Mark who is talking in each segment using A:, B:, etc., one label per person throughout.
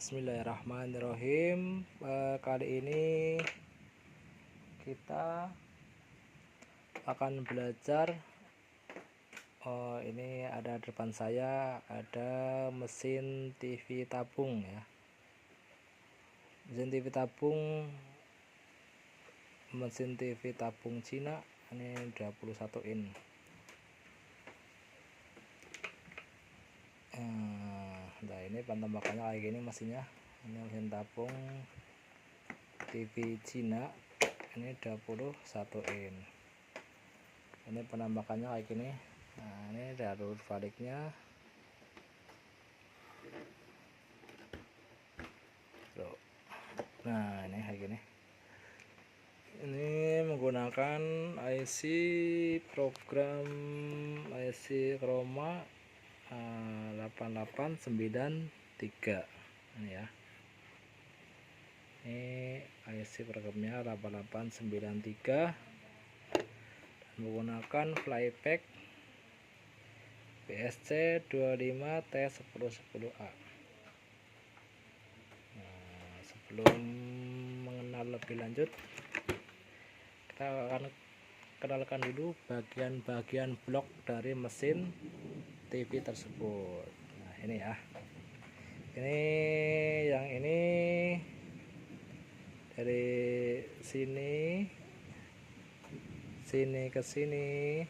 A: Bismillahirrahmanirrahim. Kali ini kita akan belajar. Ini ada depan saya ada mesin TV tabung ya. Mesin TV tabung Cina. Ini 21 in. Nah, ini penembakannya kayak gini mesinnya. Ini mesin tabung TV Cina. Ini 21 in. Ini penembakannya kayak gini. Nah, ini jalur baliknya. Nah, ini kayak gini. Ini menggunakan IC program IC Chroma 8893 ini ya. Ini IC programnya 8893 dan menggunakan flyback BSC 25T1010A. Nah, sebelum mengenal lebih lanjut, kita akan kenalkan dulu bagian-bagian blok dari mesin TV tersebut. Nah, ini ya. Ini yang ini dari sini ke sini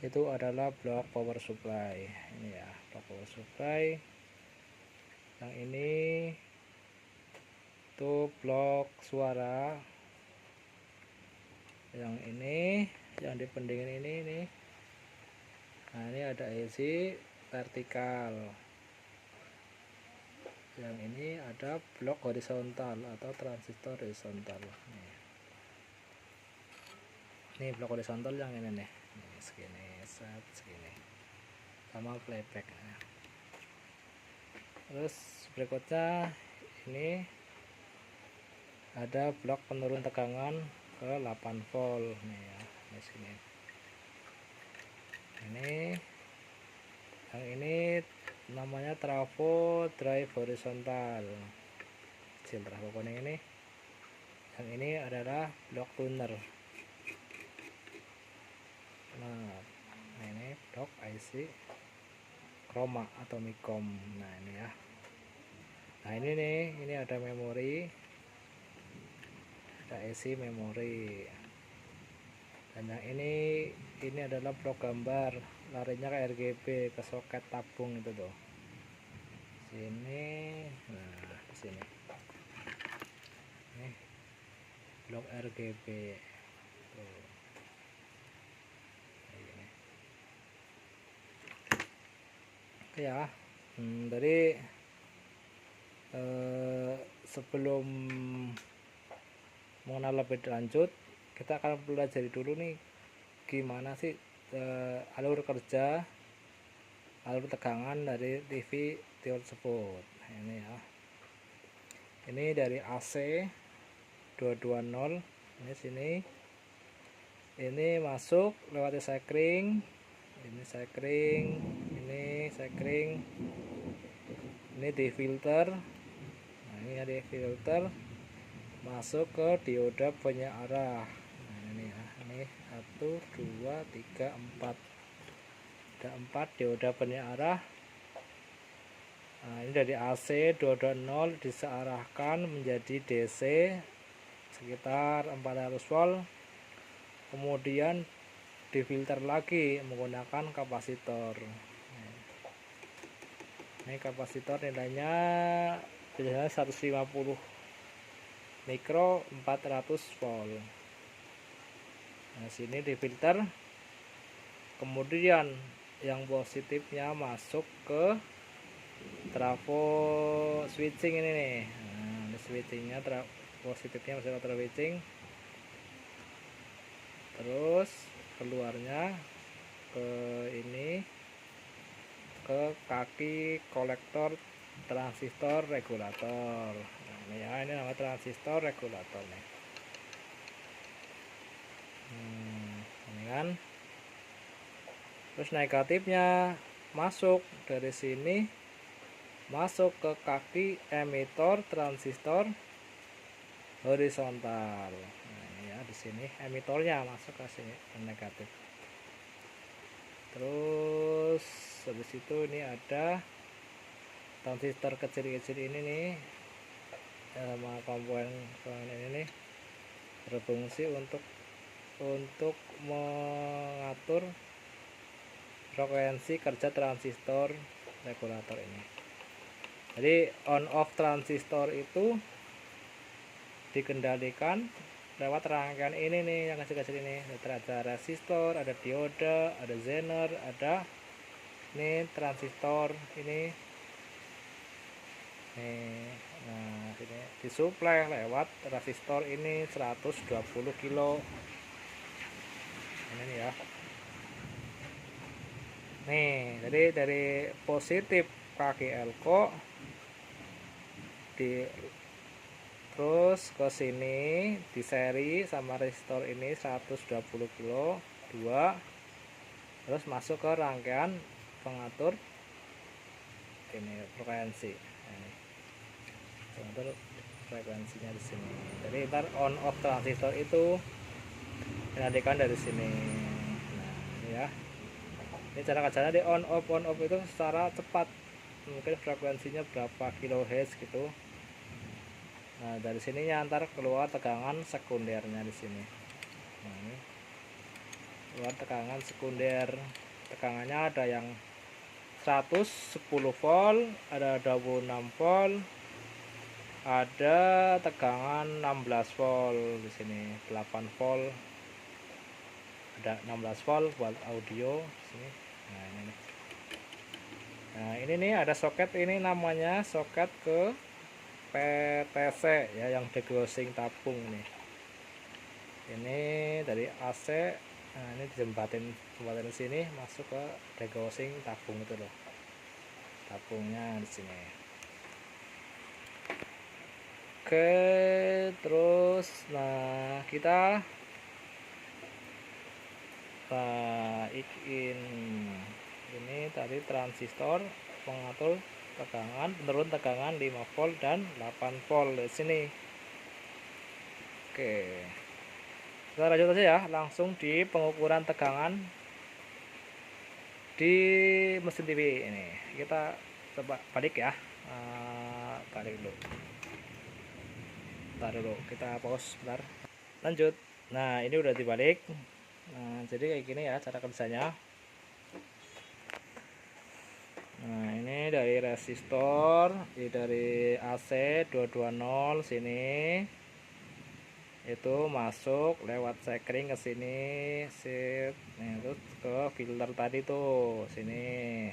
A: itu adalah blok power supply. Ini ya, blok power supply. Yang ini itu blok suara. Yang ini yang dipendingin ini. Nah, ini ada IC vertikal. Yang ini ada blok horizontal atau transistor horizontal. Ini blok horizontal yang ini nih. Ini segini, segini. Sama playback. Terus berikutnya ini ada blok penurun tegangan ke 8 volt nih ya, di sini. Yang ini namanya trafo drive horizontal. Kecil trafo kuning ini. Yang ini adalah blok tuner. Nah, ini blok IC Chroma atau Micom. Nah, ini ya. Nah, ini nih, ini ada memori. Ada IC memori. Dan yang ini adalah blok gambar, larinya ke RGB, ke soket tabung itu tuh. Sini, nah di sini. Ini blok RGB. Tuh. Oke ya. Dari sebelum mengenal lebih lanjut, kita akan pelajari dulu nih gimana sih alur kerja, alur tegangan dari TV tersebut. Nah, ini ya. Ini dari AC 220 ini sini. Ini masuk lewat sekring. Ini sekring, ini sekring. Ini di filter. Nah, ini ada filter masuk ke dioda penyearah. Nah, ini ya. Ini 1 2 3 4. Ada 4 dioda penyearah. Nah, ini dari AC 220 disearahkan menjadi DC sekitar 400 volt. Kemudian difilter lagi menggunakan kapasitor. Ini kapasitor nilainya biasanya 150 mikro 400 volt. Nah, sini difilter. Kemudian yang positifnya masuk ke trafo switching ini nih. Nah, ini switchingnya positifnya masuk ke switching. Terus keluarnya ke ini, ke kaki kolektor transistor regulator. Nah, ini ya, ini nama transistor regulator nih. Ini kan. Terus negatifnya masuk dari sini masuk ke kaki emitor transistor horizontal. Nah, ini ya di sini emitornya masuk ke sini negatif. Terus habis itu ini ada transistor kecil-kecil ini nih sama komponen ini nih berfungsi untuk mengatur frekuensi kerja transistor regulator ini. Jadi on off transistor itu dikendalikan lewat rangkaian ini nih yang kecil-kecil ini. Ada resistor, ada dioda, ada zener, ada ini transistor ini. Nih, nah ini disuplai lewat resistor ini 120 kilo. Ini nih ya. Nih, jadi dari positif kaki elko terus ke sini di seri sama resistor ini 120 kilo 2, terus masuk ke rangkaian pengatur ini frekuensi. Pengatur frekuensinya di sini. Jadi ntar on off transistor itu dinadikan dari sini. Nah, ini ya. Ini cara kerjanya di on off itu secara cepat. Mungkin frekuensinya berapa kilohertz gitu. Nah, dari sininya antar keluar tegangan sekundernya di sini. Nah, ini keluar tegangan sekunder. Tegangannya ada yang 110 volt, ada 26 volt, ada tegangan 16 volt di sini, 8 volt, ada 16 volt buat audio di sini. Nah, ini nih. Nah, ini nih ada soket, ini namanya soket ke PTC ya, yang degaussing tabung nih. Ini dari AC. Nah, ini dijembatin di sini masuk ke degaussing tabung itu loh. Tabungnya di sini. Oke, terus nah kita ini tadi transistor pengatur tegangan, penurun tegangan 5 volt dan 8 volt di sini. Oke. Kita lanjut aja ya, langsung di pengukuran tegangan di mesin TV ini. Kita coba balik ya. Balik dulu. Bentar dulu, kita pause bentar. Lanjut. Nah, ini udah dibalik. Nah, jadi kayak gini ya cara kerjanya. Nah, ini dari resistor, ini dari AC 220 sini. Itu masuk lewat sekring ke sini, sip. Nah, terus ke filter tadi tuh sini.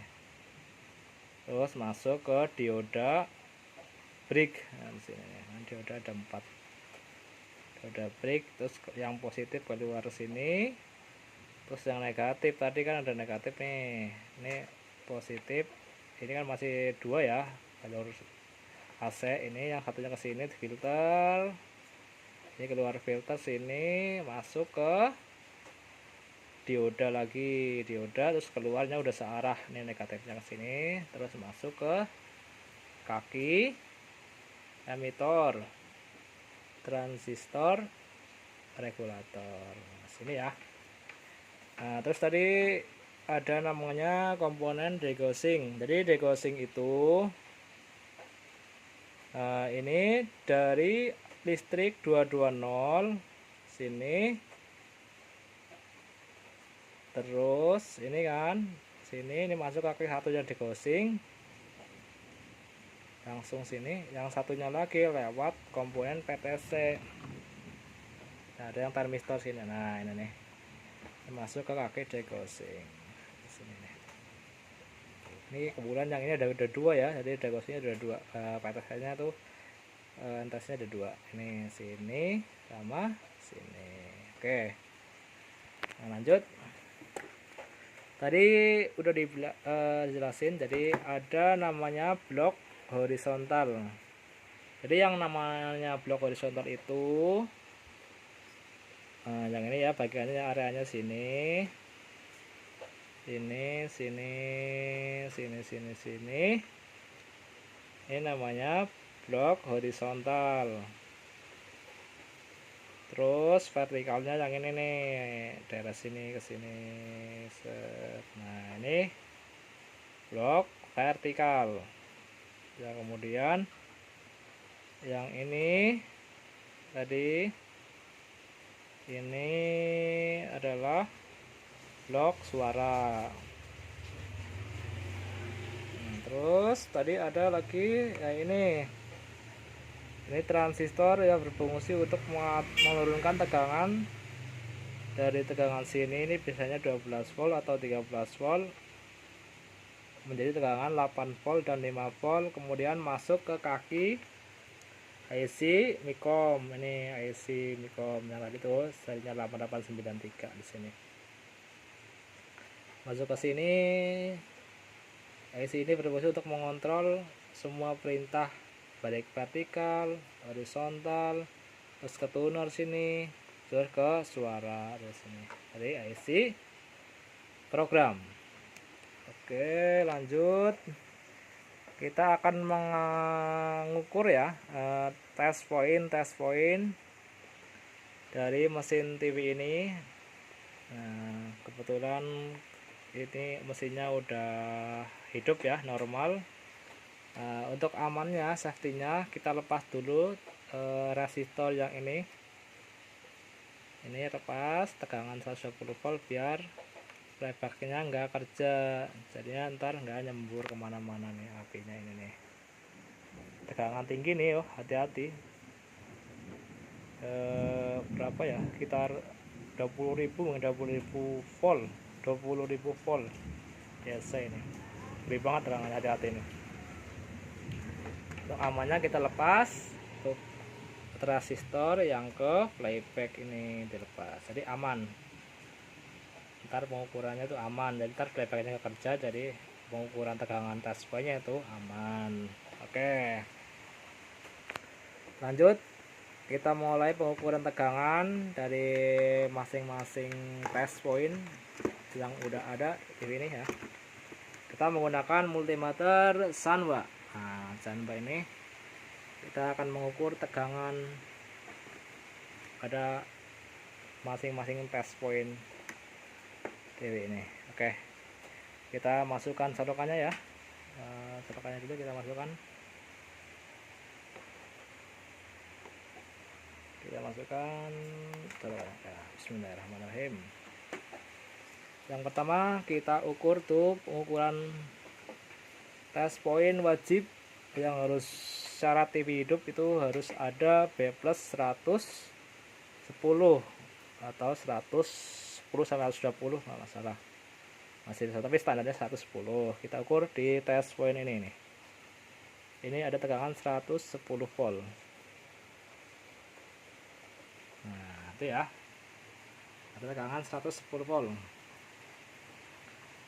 A: Terus masuk ke dioda break. Nah, di sini. Nah, dioda ada 4. Dioda break, terus yang positif keluar sini. Terus yang negatif tadi kan ada negatif nih. Ini positif. Ini kan masih 2 ya. Jalur AC ini yang satunya ke sini filter. Ini keluar filter sini, masuk ke dioda lagi, dioda, terus keluarnya udah searah. Ini negatifnya ke sini, terus masuk ke kaki emitor transistor regulator. Nah, sini ya. Nah, terus tadi ada namanya komponen degaussing. Jadi degaussing itu ini dari listrik 220 sini, terus ini kan sini, ini masuk kaki satunya degaussing langsung sini, yang satunya lagi lewat komponen PTC. Nah, ada yang termistor sini. Nah, ini nih masuk ke kaki degaussing sini nih. Ini kebetulan yang ini ada 2 ya, jadi degaussingnya ada 2. PTC nya tuh entasnya ada 2, ini sini sama sini. Oke, nah lanjut. Tadi udah dijelasin, jadi ada namanya blok horizontal. Jadi yang namanya blok horizontal itu yang ini ya, bagiannya areanya sini, sini. Ini namanya blok horizontal. Terus vertikalnya yang ini nih, daerah sini ke sini. Nah, ini blok vertikal. Ya, kemudian yang ini tadi ini adalah blok suara. Terus tadi ada lagi ya ini transistor yang berfungsi untuk menurunkan tegangan dari tegangan sini. Ini biasanya 12 volt atau 13 volt menjadi tegangan 8 volt dan 5 volt, kemudian masuk ke kaki IC Micom. Ini IC Micom yang tadi tuh serinya 8893 di sini. Masuk ke sini. IC ini berfungsi untuk mengontrol semua perintah baik vertikal, horizontal, terus ke tuner sini, terus ke suara di sini. Jadi IC program. Oke, lanjut. Kita akan mengukur ya test point dari mesin TV ini. Nah, kebetulan ini mesinnya udah hidup ya, normal. Untuk amannya, safety-nya kita lepas dulu resistor yang ini lepas tegangan 120 volt biar playbacknya nggak kerja, jadinya ntar nggak nyembur kemana-mana nih apinya. Ini nih tegangan tinggi nih, hati-hati. Berapa ya, sekitar 20.000 volt, 20.000 volt biasa. Ini gede banget tegangannya, hati-hati nih. Untuk amannya kita lepas untuk transistor yang ke playback ini dilepas, jadi aman. Ntar pengukurannya itu aman, jadi ntar playbacknya kerja, jadi pengukuran tegangan test point-nya itu aman. Oke, lanjut. Kita mulai pengukuran tegangan dari masing-masing test point yang udah ada di sini ya. Kita menggunakan multimeter Sanwa. Nah, Sanwa ini kita akan mengukur tegangan pada masing-masing test point TV ini. Oke, kita masukkan solokannya ya. Solokannya dulu kita masukkan. Bismillahirrahmanirrahim. Yang pertama kita ukur tuh pengukuran test point wajib yang harus syarat TV hidup itu harus ada B plus 110 atau 110 sampai 120 nggak masalah, masih bisa, tapi standarnya 110. Kita ukur di test point ini nih. Ini ada tegangan 110 volt. Nah, itu ya. Ada tegangan 110 volt.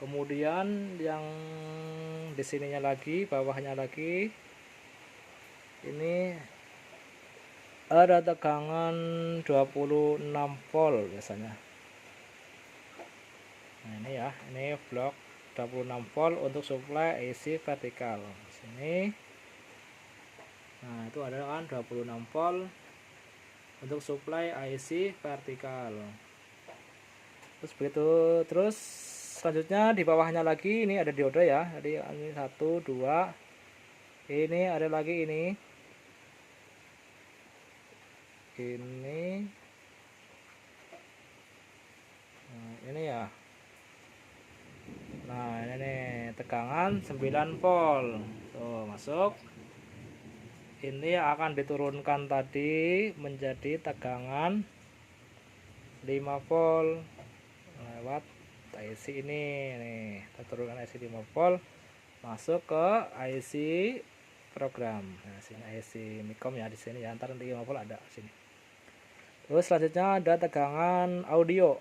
A: Kemudian yang di sininya lagi, bawahnya lagi, ini ada tegangan 26 volt biasanya. Nah, ini ya, ini blok 26 volt untuk supply AC vertikal. Sini. Nah, itu ada kan 26 volt untuk supply IC vertikal. Terus begitu, terus selanjutnya di bawahnya lagi ini ada dioda ya. Jadi ini 1 2. Ini ada lagi ini. Nah, ini ya. Nah, ini nih tegangan 9 volt. Tuh, masuk. Ini akan diturunkan tadi menjadi tegangan 5 volt lewat IC ini nih. Kita turunkan IC 5 volt masuk ke IC program. Nah, sini IC Micom ya, di sini ya. Ntar nanti 5 volt ada sini. Terus selanjutnya ada tegangan audio.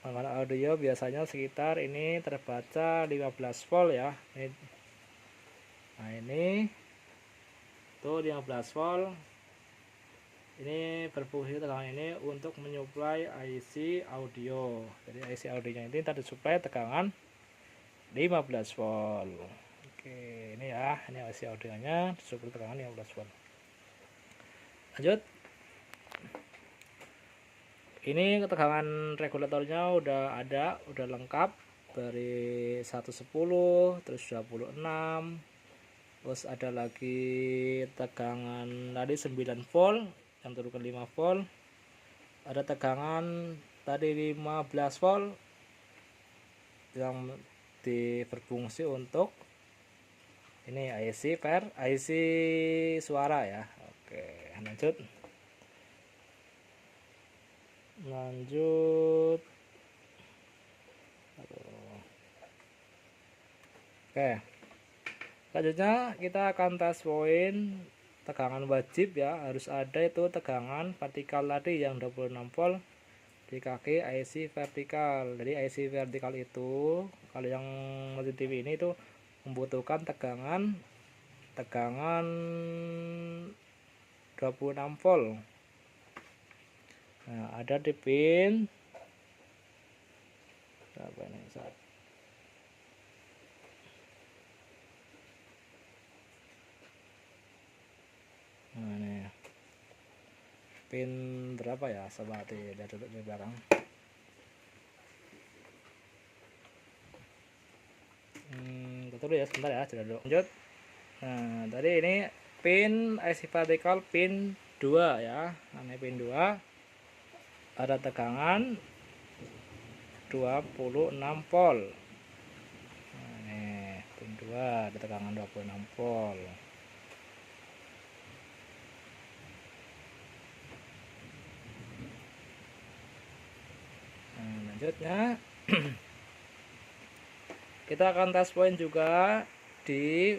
A: Tegangan audio biasanya sekitar ini terbaca 15 volt ya. Nah, ini tuh 15 volt. Ini berfungsi tegangan ini untuk menyuplai IC audio. Jadi IC audionya ini tadi disuplai tegangan 15 volt. Oke. Oke, ini ya, ini IC audionya, disupport tegangan 15 volt. Lanjut. Ini ketegangan regulatornya udah ada, udah lengkap dari 110, terus 26, terus ada lagi tegangan tadi 9 volt yang turun ke 5 volt, ada tegangan tadi 15 volt yang berfungsi untuk ini IC suara ya. Oke, lanjut. Oke, selanjutnya kita akan tes poin tegangan wajib ya, harus ada itu tegangan vertikal tadi yang 26 volt di kaki IC vertikal. Jadi IC vertikal itu kalau yang mesin TV ini itu membutuhkan tegangan 26 volt. Nah, ada di pin berapa ini? Nah, ini pin berapa ya? Coba lihat dulu di belakang. Betul ya, sebentar ya, coba dulu. Lanjut. Nah, tadi ini pin IC vertikal pin 2 ya. Nah, ini pin 2 ada tegangan 26 volt. Nah, ini pin 2 ada tegangan 26 volt. Nah, lanjutnya kita akan tes poin juga di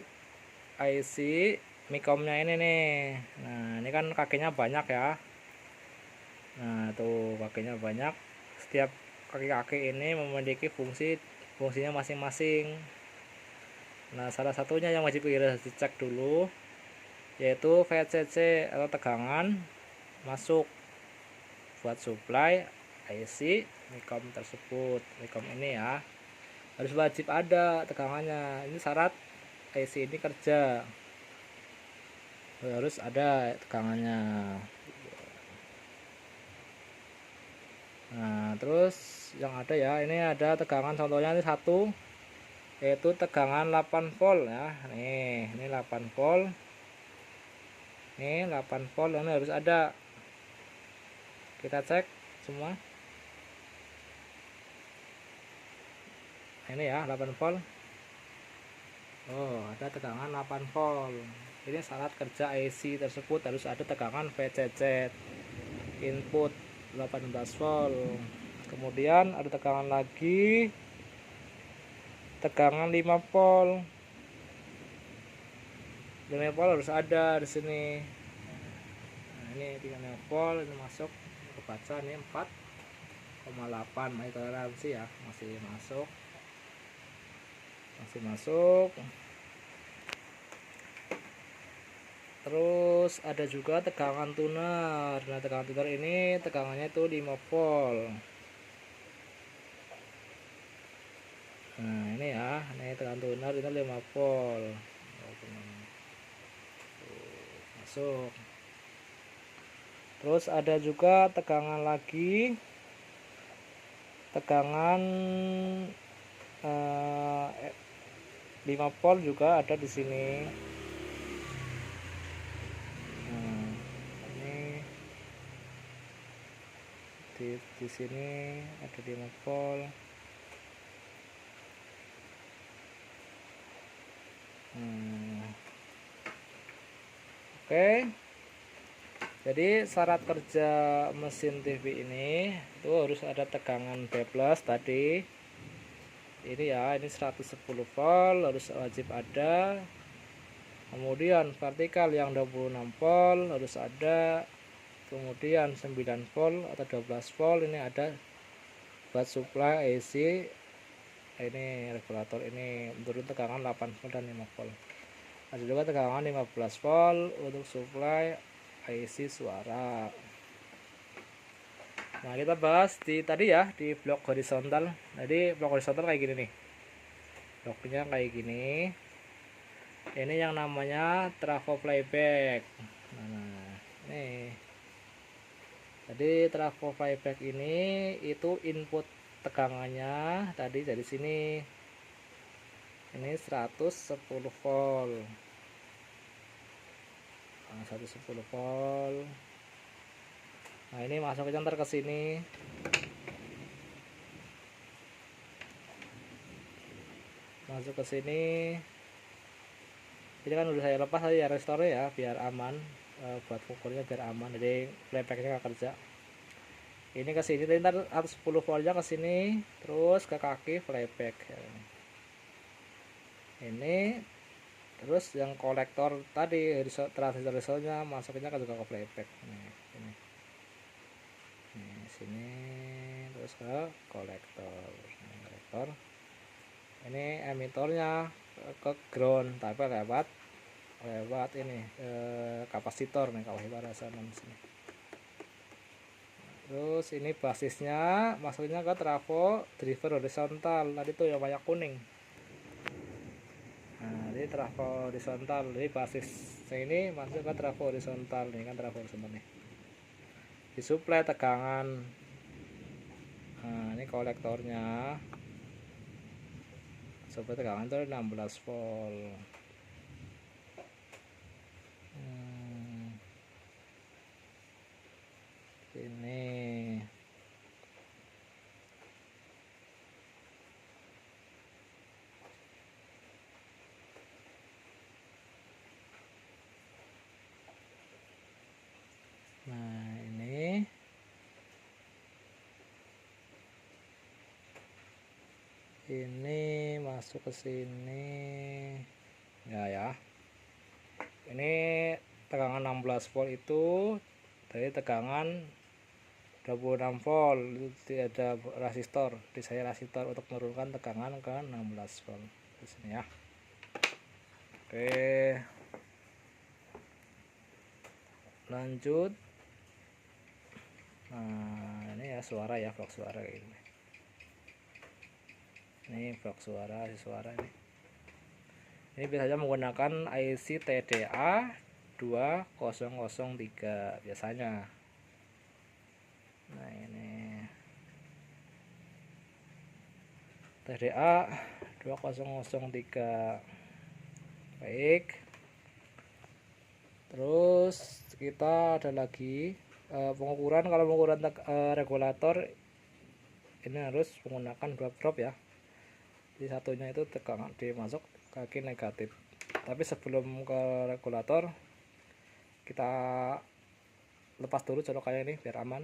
A: IC Micomnya ini nih. Nah, ini kan kakinya banyak ya. Nah, tuh kakinya banyak. Setiap kaki-kaki ini memiliki fungsinya masing-masing. Nah, salah satunya yang wajib kita dicek dulu yaitu VCC atau tegangan masuk buat supply IC Micom tersebut. Micom ini ya, harus wajib ada tegangannya. Ini syarat IC ini kerja, harus ada tegangannya. Nah, terus yang ada ya, ini ada tegangan contohnya ini satu, yaitu tegangan 8 volt ya. Nih, ini 8 volt. Ini 8 volt, ini harus ada. Kita cek semua. Ini ya 8 volt. Oh, ada tegangan 8 volt. Ini syarat kerja IC tersebut harus ada tegangan VCC input 18 volt. Kemudian ada tegangan lagi, tegangan 5 volt. 5 volt harus ada di sini. Nah, ini 5 volt ini masuk, kebaca ini 4,8 masih toleransi ya, masih masuk. Terus ada juga tegangan tuner. Nah, tegangan tuner ini tegangannya itu 5 volt. Nah, ini ya, ini tegangan tuner itu 5 volt. Masuk. Terus ada juga tegangan lagi, tegangan 5 volt juga ada di sini. Nah, ini di sini ada 5 volt. Oke. Jadi syarat kerja mesin TV ini itu harus ada tegangan B+ tadi. Ini ya, ini 110 volt harus wajib ada. Kemudian vertikal yang 26 volt harus ada. Kemudian 9 volt atau 12 volt ini ada buat supply AC. Ini regulator ini turun tegangan 8 volt dan 5 volt. Ada juga tegangan 15 volt untuk supply IC suara. Nah, kita bahas tadi ya di blok horizontal. Jadi blok horizontal kayak gini nih. Bloknya kayak gini. Ini yang namanya trafo playback. Nah, ini. Jadi trafo playback ini itu input tegangannya tadi dari sini. Ini 110 volt. Nah, 110 volt. Nah, ini masuknya ntar ke sini. Masuk ke sini. Ini kan udah saya lepas aja ya restore ya biar aman, buat pukulnya biar aman. Jadi playbacknya nggak kerja. Ini ke sini ntar 110 voltnya ke sini, terus ke kaki playback. Ini terus yang kolektor tadi transistor-transistornya masuknya juga ke playback. Ini. Sini terus ke kolektor. Ini emitornya ke ground tapi lewat ini kapasitor nih kalau kita rasakan sini. Terus ini basisnya masuknya ke trafo driver horizontal tadi tuh yang banyak kuning. Nah, ini trafo horizontal, jadi basis ini masuk ke trafo horizontal. Ini kan trafo horizontal nih, disuplai tegangan. Nah, ini kolektornya suplai tegangan itu 16 volt. Ini nah ini masuk ke sini ya. Ini tegangan 16 volt itu dari tegangan 26 volt. Itu ada resistor, desain resistor untuk menurunkan tegangan ke 16 volt di sini ya. Oke, lanjut. Nah, ini ya suara ya, blok suara kayak gini. Ini blok suara ini. Ini biasanya menggunakan IC TDA 2003 biasanya. Nah, ini TDA 2003. Baik. Terus kita ada lagi pengukuran. Kalau pengukuran regulator ini harus menggunakan dua prob ya. Jadi satunya itu tegangan dimasuk kaki negatif. Tapi sebelum ke regulator kita lepas dulu colokannya ini biar aman.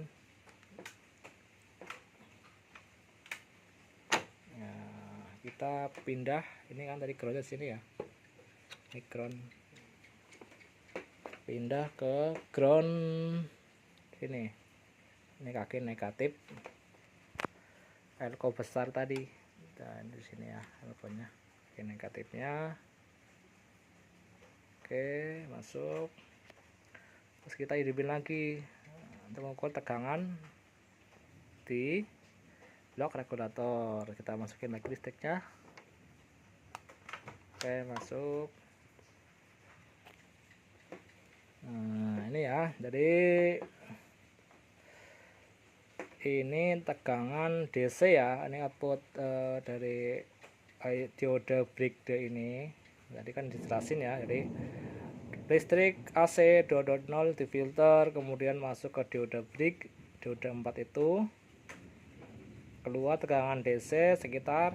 A: Nah, kita pindah ini kan dari ground sini ya. Ini ground. Pindah ke ground sini. Ini kaki negatif. Elko besar tadi. Dan di sini ya elkonya. Kaki negatifnya. Oke, masuk. Terus kita hidupin lagi untuk mengukur tegangan di blok regulator. Kita masukin lagi listriknya. Oke, masuk. Nah, ini ya. Jadi ini tegangan DC ya. Ini output dari dioda breaker ini. Tadi kan dijelasin ya. Jadi listrik AC 2.0 difilter, kemudian masuk ke dioda break, dioda 4 itu keluar tegangan DC sekitar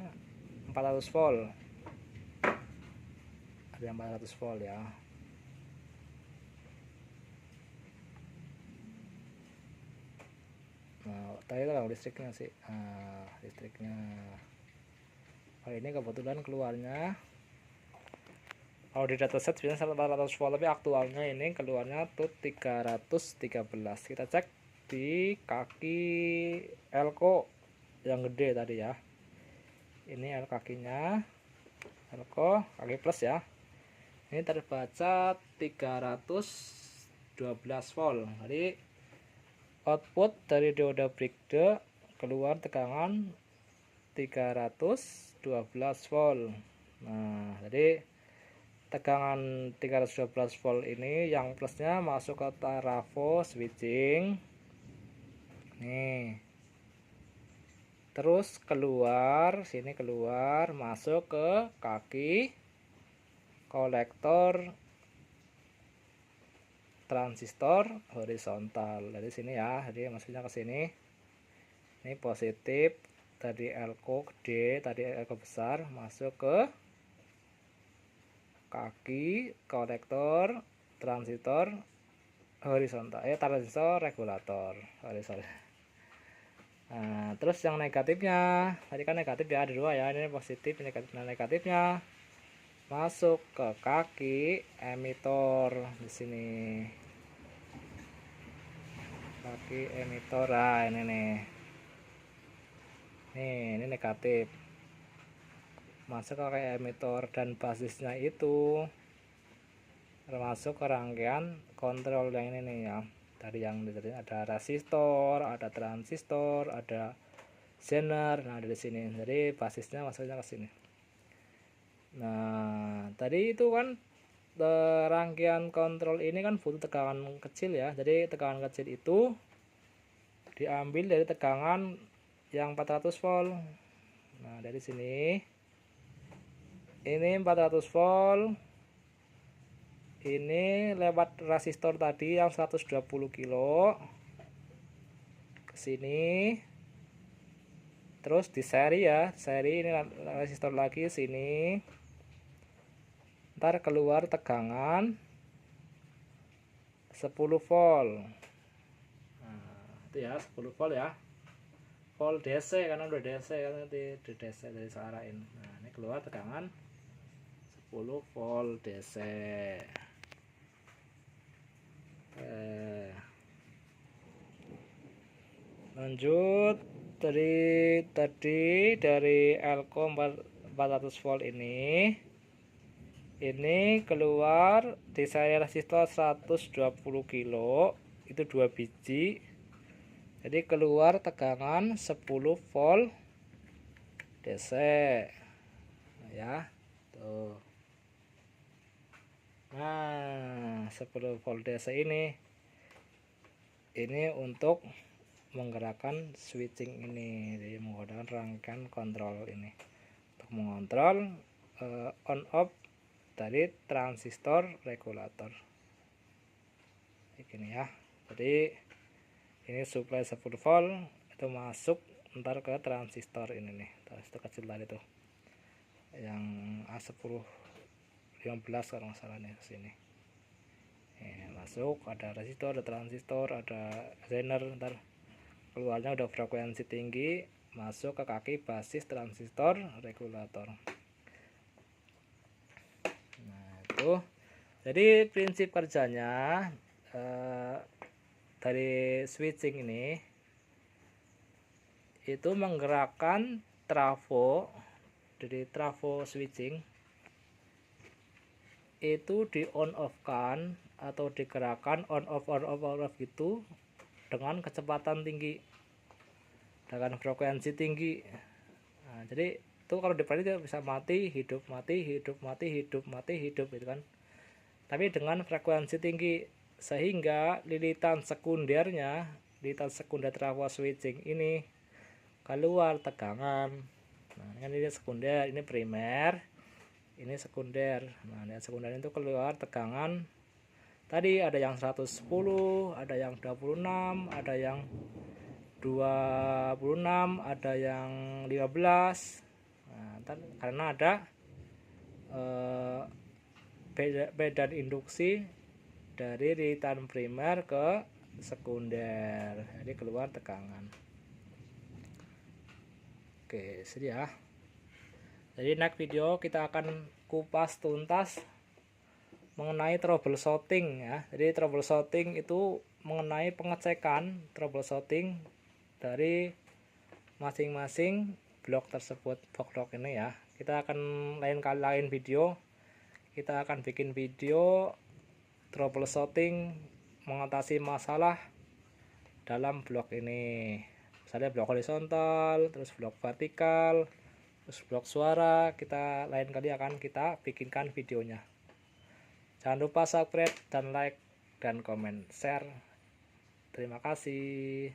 A: 400 volt. Ada 400 volt ya. Nah, tadi kalau listriknya sih, listriknya. Oh, ini kebetulan keluarnya. Kalau di dataset biasanya 400 volt, tapi aktualnya ini keluarnya tuh 313. Kita cek di kaki elko yang gede tadi ya. Ini L kakinya, elko kaki plus ya. Ini terbaca 312 volt. Jadi output dari dioda breaker keluar tegangan 312 volt. Nah, jadi tegangan 312 volt ini yang plusnya masuk ke trafo switching nih, terus keluar sini, keluar masuk ke kaki kolektor transistor horizontal dari sini ya. Jadi maksudnya ke sini, ini positif tadi elko gede, tadi elko besar masuk ke kaki kolektor transistor horizontal, transistor regulator horizontal. Nah, terus yang negatifnya, tadi kan negatif ya, ada dua ya, ini positif, negatif. Nah, negatifnya masuk ke kaki emitor di sini, kaki emitor. Nah, ini nih, ini negatif masuk ke emitor, dan basisnya itu termasuk ke rangkaian kontrol yang ini nih ya. Tadi yang ada resistor, ada transistor, ada zener. Nah, dari sini, jadi basisnya masuknya ke sini. Nah, tadi itu kan rangkaian kontrol ini kan butuh tegangan kecil ya. Jadi tegangan kecil itu diambil dari tegangan yang 400 volt. Nah, dari sini ini 400 volt, ini lewat resistor tadi yang 120 kilo ke sini, terus di seri ya, seri ini resistor lagi sini, ntar keluar tegangan 10 volt. Nah, itu ya 10 volt ya, volt DC karena udah DC kan, nanti di DC dari searahin. Nah, ini keluar tegangan 10 volt DC. Lanjut dari elko 400 volt ini keluar di seri resistor 120 kilo, itu 2 biji. Jadi keluar tegangan 10 volt DC. Nah, ya tuh. Nah, 10 volt DC ini untuk menggerakkan switching ini, jadi menggunakan rangkaian kontrol ini untuk mengontrol on off dari transistor regulator begini ya. Jadi ini supply 10 volt itu masuk ntar ke transistor ini nih, transistor kecil tadi tuh yang A10 15 kalau nggak salah nih, ke sini masuk, ada resistor, ada transistor, ada zener, ntar keluarnya udah frekuensi tinggi masuk ke kaki basis transistor regulator. Nah, itu jadi prinsip kerjanya dari switching ini itu menggerakkan trafo. Jadi trafo switching itu di on off kan atau digerakkan on off gitu dengan kecepatan tinggi, dengan frekuensi tinggi. Nah, jadi itu kalau diperhatikan bisa mati hidup, mati hidup, mati hidup, mati hidup gitu kan. Tapi dengan frekuensi tinggi, sehingga lilitan sekunder trafo switching ini keluar tegangan. Nah, ini sekunder, ini primer, ini sekunder. Nah, yang sekunder itu keluar tegangan. Tadi ada yang 110, ada yang 26, ada yang 26, ada yang 15. Nah, karena ada beda induksi dari lilitan primer ke sekunder, jadi keluar tegangan. Oke, sudah. Jadi next video kita akan kupas tuntas mengenai troubleshooting ya. Jadi troubleshooting itu mengenai pengecekan troubleshooting dari masing-masing blok tersebut, blok ini ya. Kita akan lain video kita akan bikin video troubleshooting mengatasi masalah dalam blok ini. Misalnya blok horizontal, terus blok vertikal, terus blok suara. Kita lain kali akan kita bikinkan videonya. Jangan lupa subscribe dan like dan komen share. Terima kasih.